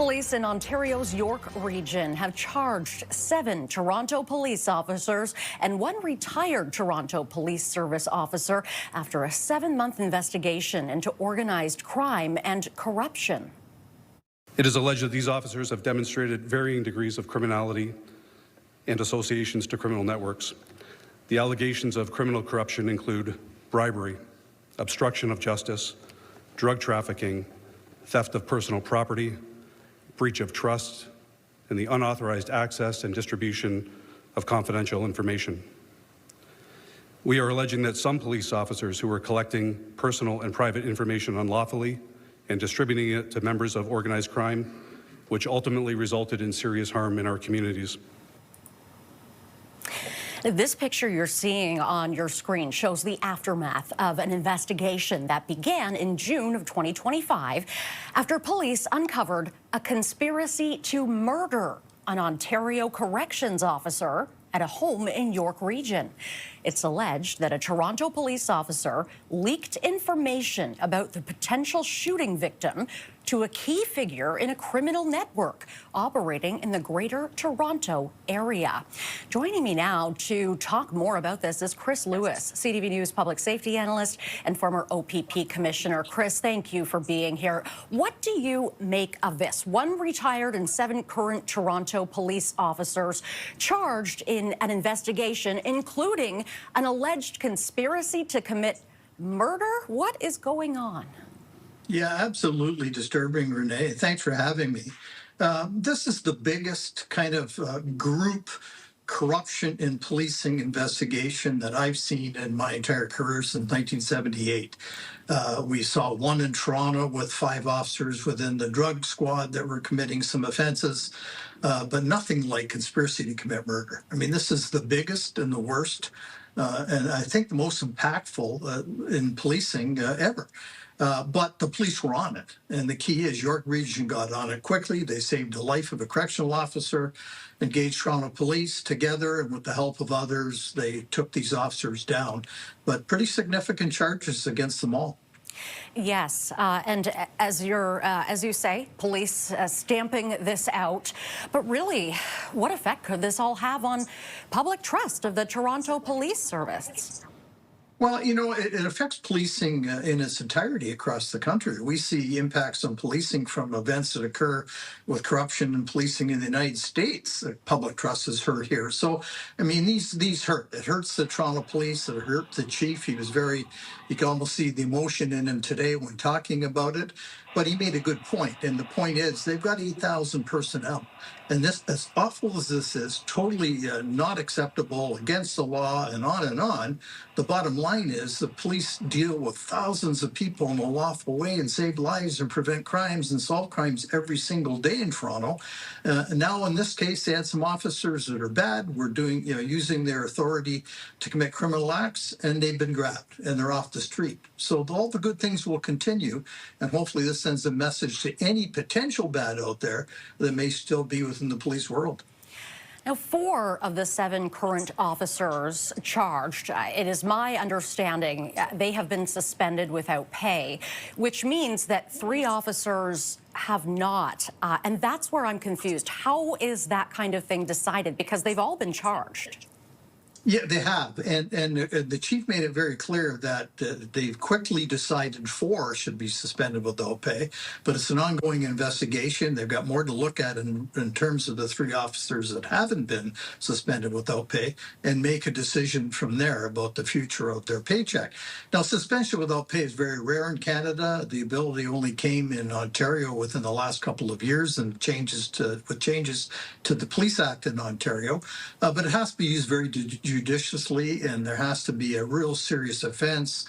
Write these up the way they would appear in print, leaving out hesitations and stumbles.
Police in Ontario's York region have charged 7 Toronto police officers and 1 retired Toronto Police Service officer after a 7-month investigation into organized crime and corruption. It is alleged that these officers have demonstrated varying degrees of criminality and associations to criminal networks. The allegations of criminal corruption include bribery, obstruction of justice, drug trafficking, theft of personal property, breach of trust, and the unauthorized access and distribution of confidential information. We are alleging that some police officers who were collecting personal and private information unlawfully and distributing it to members of organized crime, which ultimately resulted in serious harm in our communities. This picture you're seeing on your screen shows the aftermath of an investigation that began in June of 2025 after police uncovered a conspiracy to murder an Ontario corrections officer at a home in York region. It's alleged that a Toronto police officer leaked information about the potential shooting victim to a key figure in a criminal network operating in the Greater Toronto area. Joining me now to talk more about this is Chris Lewis, CTV News public safety analyst and former OPP commissioner. Chris, thank you for being here. What do you make of this? 1 retired and 7 current Toronto police officers charged in an investigation, including an alleged conspiracy to commit murder. What is going on? Yeah, absolutely disturbing, Renee. Thanks for having me. This is the biggest kind of group corruption in policing investigation that I've seen in my entire career since 1978. We saw one in Toronto with 5 officers within the drug squad that were committing some offenses, but nothing like conspiracy to commit murder. I mean, this is the biggest and the worst, and I think the most impactful in policing ever. But the police were on it. And the key is York Region got on it quickly. They saved the life of a correctional officer, engaged Toronto Police together, and with the help of others, they took these officers down. But pretty significant charges against them all. Yes, and as you say, police stamping this out. But really, what effect could this all have on public trust of the Toronto Police Service? Well, you know, it affects policing in its entirety across the country. We see impacts on policing from events that occur with corruption and policing in the United States. Public trust is hurt here. So, I mean, these hurt. It hurts the Toronto Police. It hurt the chief. He was you can almost see the emotion in him today when talking about it. But he made a good point. And the point is they've got 8,000 personnel. And this, as awful as this is, totally not acceptable, against the law, and on, the bottom line is the police deal with thousands of people in a lawful way and save lives and prevent crimes and solve crimes every single day in Toronto. Now, in this case, they had some officers that are bad, were doing, using their authority to commit criminal acts, and they've been grabbed and they're off the street. So all the good things will continue, and hopefully this sends a message to any potential bad out there that may still be within the police world. Now, 4 of the 7 current officers charged, it is my understanding, they have been suspended without pay, which means that 3 officers have not. And that's where I'm confused. How is that kind of thing decided? Because they've all been charged. Yeah, they have. And the chief made it very clear that they've quickly decided 4 should be suspended without pay. But it's an ongoing investigation. They've got more to look at in terms of the 3 officers that haven't been suspended without pay and make a decision from there about the future of their paycheck. Now, suspension without pay is very rare in Canada. The ability only came in Ontario within the last couple of years and changes to the Police Act in Ontario. But it has to be used very judiciously, and there has to be a real serious offense,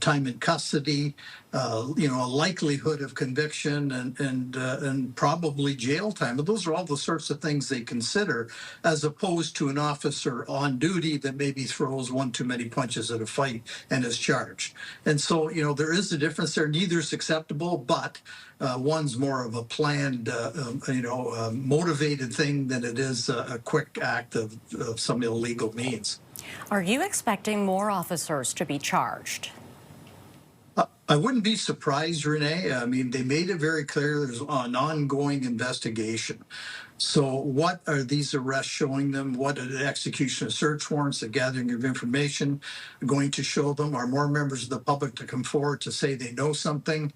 time in custody, a likelihood of conviction, and probably jail time. But those are all the sorts of things they consider, as opposed to an officer on duty that maybe throws 1 too many punches at a fight and is charged. And so, there is a difference there. Neither is acceptable, but one's more of a planned, motivated thing than it is a quick act of some illegal means. Are you expecting more officers to be charged? I wouldn't be surprised, Renee. I mean, they made it very clear there's an ongoing investigation. So what are these arrests showing them? What are the execution of search warrants, the gathering of information going to show them? Are more members of the public to come forward to say they know something?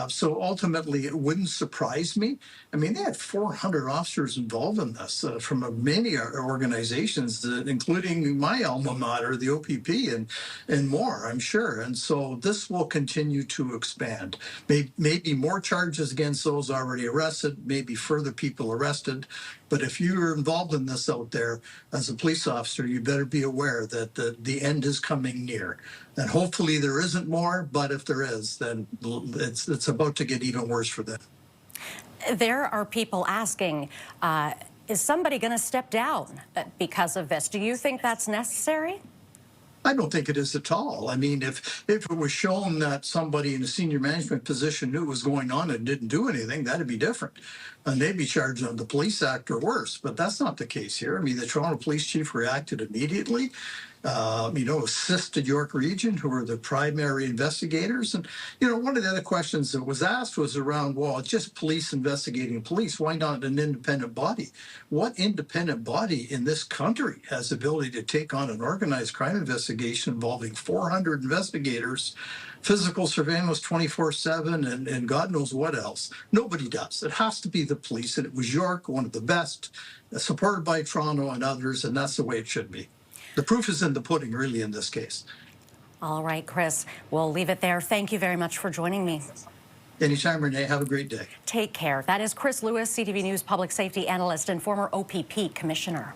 So ultimately, it wouldn't surprise me. I mean, they had 400 officers involved in this from many organizations, including my alma mater, the OPP, and more, I'm sure. And so this will continue to expand. Maybe more charges against those already arrested, maybe further people arrested. But if you're involved in this out there as a police officer, you better be aware that the end is coming near. And hopefully there isn't more, but if there is, then it's about to get even worse for them. There are people asking, is somebody going to step down because of this? Do you think that's necessary? I don't think it is at all. I mean, if it was shown that somebody in a senior management position knew what was going on and didn't do anything, that'd be different. And they'd be charged under the Police Act or worse. But that's not the case here. I mean, the Toronto Police Chief reacted immediately, assisted York Region, who were the primary investigators. And, one of the other questions that was asked was around, well, just police investigating police. Why not an independent body? What independent body in this country has the ability to take on an organized crime investigation involving 400 investigators, physical surveillance 24/7, and God knows what else? Nobody does. It has to be the police. And it was York, one of the best, supported by Toronto and others, and that's the way it should be. The proof is in the pudding, really, in this case. All right, Chris, we'll leave it there. Thank you very much for joining me. Anytime, Renee. Have a great day. Take care. That is Chris Lewis, CTV News public safety analyst and former OPP commissioner.